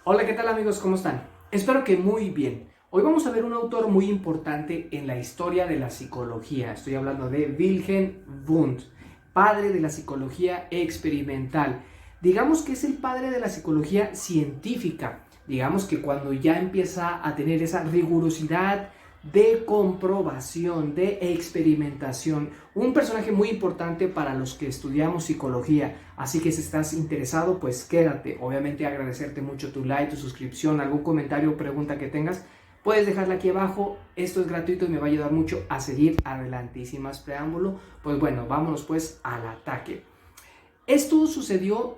Hola, ¿qué tal amigos? ¿Cómo están? Espero que muy bien. Hoy vamos a ver un autor muy importante en la historia de la psicología. Estoy hablando de Wilhelm Wundt, padre de la psicología experimental. Digamos que es el padre de la psicología científica. Digamos que cuando ya empieza a tener esa rigurosidad de comprobación, de experimentación. Un personaje muy importante para los que estudiamos psicología. Así que si estás interesado, pues quédate. Obviamente agradecerte mucho tu like, tu suscripción, algún comentario o pregunta que tengas. Puedes dejarla aquí abajo. Esto es gratuito y me va a ayudar mucho a seguir adelante. Y sin más preámbulo, pues bueno, vámonos pues al ataque. Esto sucedió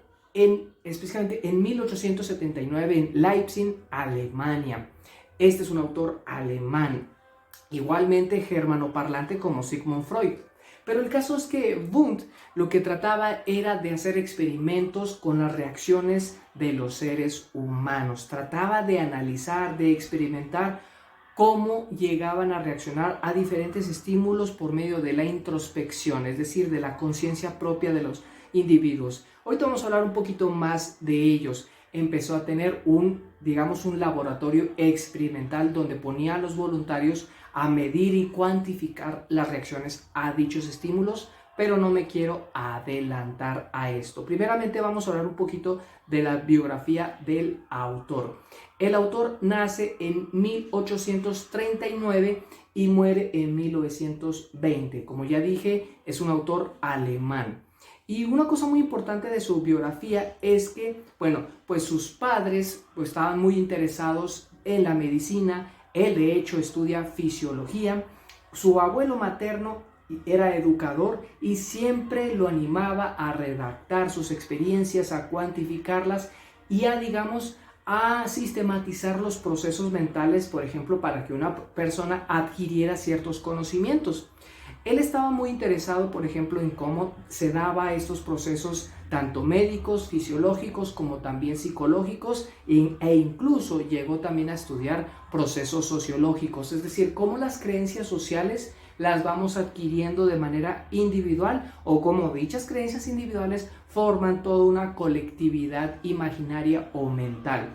especialmente en 1879 en Leipzig, Alemania. Este es un autor alemán, igualmente germanoparlante como Sigmund Freud. Pero el caso es que Wundt lo que trataba era de hacer experimentos con las reacciones de los seres humanos. Trataba de analizar, de experimentar cómo llegaban a reaccionar a diferentes estímulos por medio de la introspección, es decir, de la conciencia propia de los individuos. Hoy vamos a hablar un poquito más de ellos. Empezó a tener digamos, un laboratorio experimental donde ponía a los voluntarios a medir y cuantificar las reacciones a dichos estímulos, pero no me quiero adelantar a esto. Primeramente vamos a hablar un poquito de la biografía del autor. El autor nace en 1839 y muere en 1920. Como ya dije, es un autor alemán. Y una cosa muy importante de su biografía es que, bueno, pues sus padres pues, estaban muy interesados en la medicina. Él de hecho estudia fisiología. Su abuelo materno era educador y siempre lo animaba a redactar sus experiencias, a cuantificarlas y a, digamos, a sistematizar los procesos mentales, por ejemplo, para que una persona adquiriera ciertos conocimientos. Él estaba muy interesado, por ejemplo, en cómo se daban estos procesos tanto médicos, fisiológicos, como también psicológicos, e incluso llegó también a estudiar procesos sociológicos, es decir, cómo las creencias sociales las vamos adquiriendo de manera individual o cómo dichas creencias individuales forman toda una colectividad imaginaria o mental.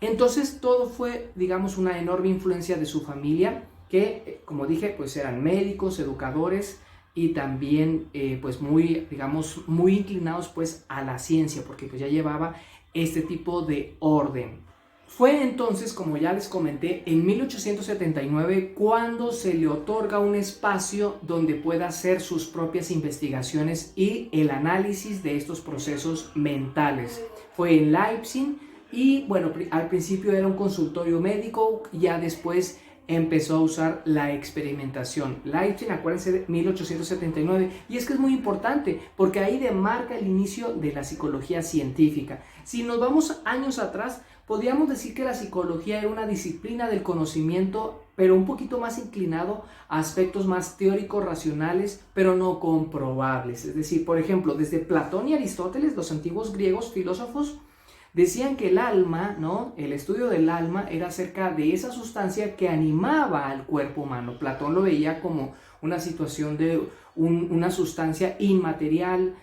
Entonces todo fue, digamos, una enorme influencia de su familia, que, como dije, pues eran médicos, educadores y también, pues muy, digamos, muy inclinados pues a la ciencia, porque pues ya llevaba este tipo de orden. Fue entonces, como ya les comenté, en 1879 cuando se le otorga un espacio donde pueda hacer sus propias investigaciones y el análisis de estos procesos mentales. Fue en Leipzig y, bueno, al principio era un consultorio médico, ya después empezó a usar la experimentación. Leipzig, acuérdense, de 1879. Y es que es muy importante porque ahí demarca el inicio de la psicología científica. Si nos vamos años atrás, podríamos decir que la psicología era una disciplina del conocimiento, pero un poquito más inclinado a aspectos más teóricos, racionales, pero no comprobables. Es decir, por ejemplo, desde Platón y Aristóteles, los antiguos griegos filósofos, decían que el alma, ¿no? El estudio del alma era acerca de esa sustancia que animaba al cuerpo humano. Platón lo veía como una situación de una sustancia inmaterial,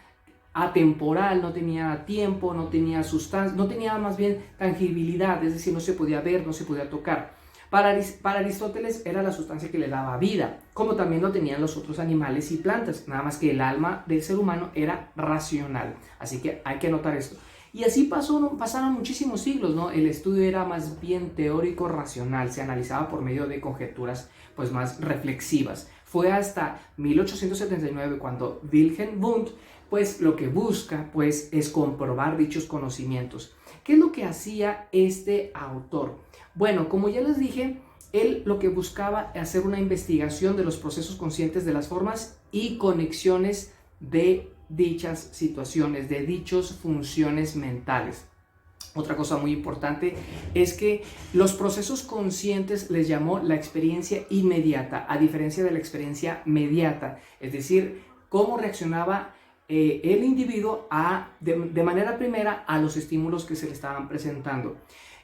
atemporal, no tenía tiempo, no tenía sustancia, no tenía más bien tangibilidad, es decir, no se podía ver, no se podía tocar. Para Aristóteles era la sustancia que le daba vida, como también lo tenían los otros animales y plantas, nada más que el alma del ser humano era racional. Así que hay que anotar esto. Y así pasaron muchísimos siglos, ¿no? El estudio era más bien teórico racional, se analizaba por medio de conjeturas pues más reflexivas. Fue hasta 1879 cuando Wilhelm Wundt pues lo que busca pues es comprobar dichos conocimientos. ¿Qué es lo que hacía este autor? Bueno, como ya les dije, él lo que buscaba es hacer una investigación de los procesos conscientes de las formas y conexiones de dichas situaciones, de dichas funciones mentales. Otra cosa muy importante es que los procesos conscientes les llamó la experiencia inmediata, a diferencia de la experiencia mediata, es decir, cómo reaccionaba el individuo de manera primera a los estímulos que se le estaban presentando.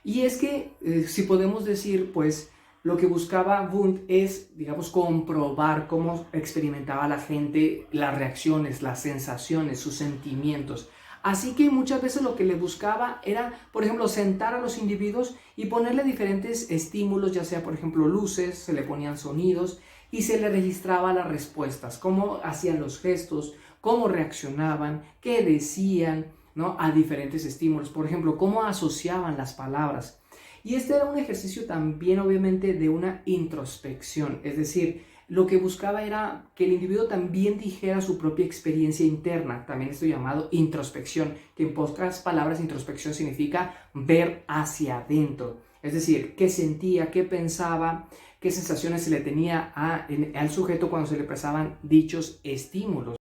Y es que, si podemos decir, pues, lo que buscaba Wundt es, digamos, comprobar cómo experimentaba la gente las reacciones, las sensaciones, sus sentimientos. Así que muchas veces lo que le buscaba era, por ejemplo, sentar a los individuos y ponerle diferentes estímulos, ya sea, por ejemplo, luces, se le ponían sonidos y se le registraba las respuestas, cómo hacían los gestos, cómo reaccionaban, qué decían, ¿no? A diferentes estímulos, por ejemplo, cómo asociaban las palabras. Y este era un ejercicio también, obviamente, de una introspección, es decir, lo que buscaba era que el individuo también dijera su propia experiencia interna, también esto llamado introspección, que en pocas palabras introspección significa ver hacia adentro, es decir, qué sentía, qué pensaba, qué sensaciones se le tenía al sujeto cuando se le expresaban dichos estímulos,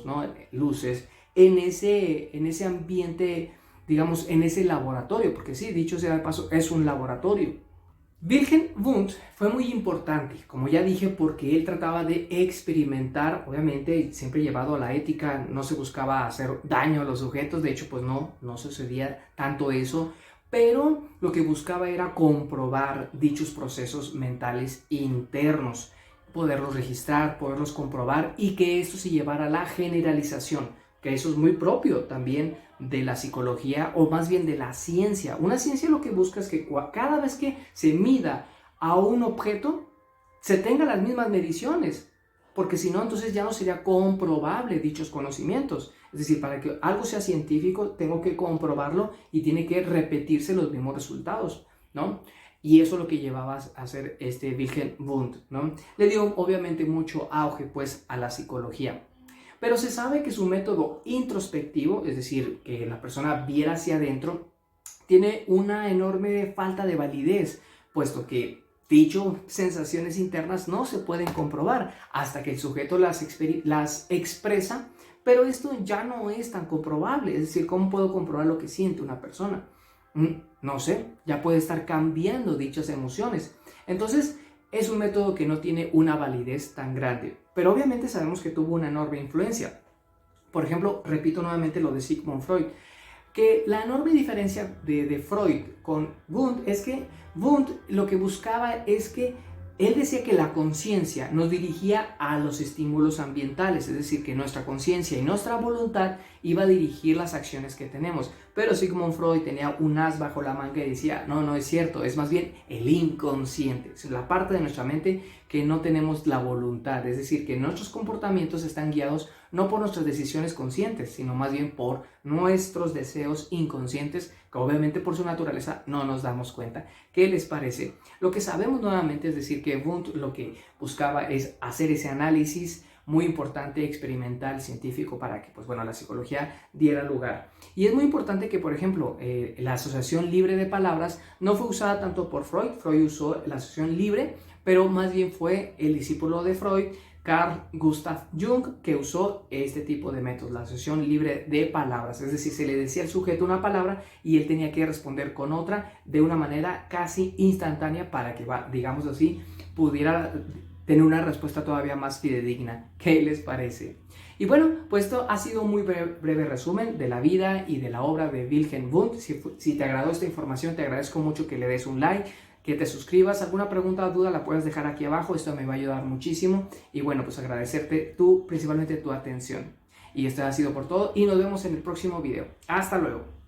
¿no? Luces, en ese ambiente, digamos, en ese laboratorio, porque sí, dicho sea de paso, es un laboratorio. Wilhelm Wundt fue muy importante, como ya dije, porque él trataba de experimentar, obviamente siempre llevado a la ética, no se buscaba hacer daño a los sujetos, de hecho pues no sucedía tanto eso, pero lo que buscaba era comprobar dichos procesos mentales internos, poderlos registrar, poderlos comprobar y que esto se llevara a la generalización, que eso es muy propio también de la psicología o más bien de la ciencia. Una ciencia lo que busca es que cada vez que se mida a un objeto, se tengan las mismas mediciones, porque si no, entonces ya no sería comprobable dichos conocimientos. Es decir, para que algo sea científico, tengo que comprobarlo y tiene que repetirse los mismos resultados, ¿no? Y eso es lo que llevaba a hacer este Wilhelm Wundt, ¿no? Le dio obviamente mucho auge pues a la psicología. Pero se sabe que su método introspectivo, es decir, que la persona viera hacia adentro, tiene una enorme falta de validez, puesto que dichas sensaciones internas no se pueden comprobar hasta que el sujeto las expresa, pero esto ya no es tan comprobable. Es decir, ¿cómo puedo comprobar lo que siente una persona? No sé, ya puede estar cambiando dichas emociones. Entonces, es un método que no tiene una validez tan grande, pero obviamente sabemos que tuvo una enorme influencia. Por ejemplo, repito nuevamente lo de Sigmund Freud, que la enorme diferencia de Freud con Wundt es que Wundt lo que buscaba es que él decía que la conciencia nos dirigía a los estímulos ambientales, es decir, que nuestra conciencia y nuestra voluntad iba a dirigir las acciones que tenemos. Pero Sigmund Freud tenía un as bajo la manga y decía, no es cierto, es más bien el inconsciente, es la parte de nuestra mente que no tenemos la voluntad, es decir, que nuestros comportamientos están guiados no por nuestras decisiones conscientes, sino más bien por nuestros deseos inconscientes, que obviamente por su naturaleza no nos damos cuenta. ¿Qué les parece? Lo que sabemos nuevamente es decir que Wundt lo que buscaba es hacer ese análisis muy importante, experimental, científico, para que, pues bueno, la psicología diera lugar. Y es muy importante que, por ejemplo, la asociación libre de palabras no fue usada tanto por Freud. Freud usó la asociación libre, pero más bien fue el discípulo de Freud, Carl Gustav Jung, que usó este tipo de métodos, la asociación libre de palabras. Es decir, se le decía al sujeto una palabra y él tenía que responder con otra de una manera casi instantánea para que, digamos así, pudiera tener una respuesta todavía más fidedigna. ¿Qué les parece? Y bueno, pues esto ha sido un muy breve resumen de la vida y de la obra de Wilhelm Wundt. Si te agradó esta información, te agradezco mucho que le des un like, que te suscribas. Alguna pregunta o duda la puedes dejar aquí abajo, esto me va a ayudar muchísimo. Y bueno, pues agradecerte principalmente tu atención. Y esto ha sido por todo y nos vemos en el próximo video. Hasta luego.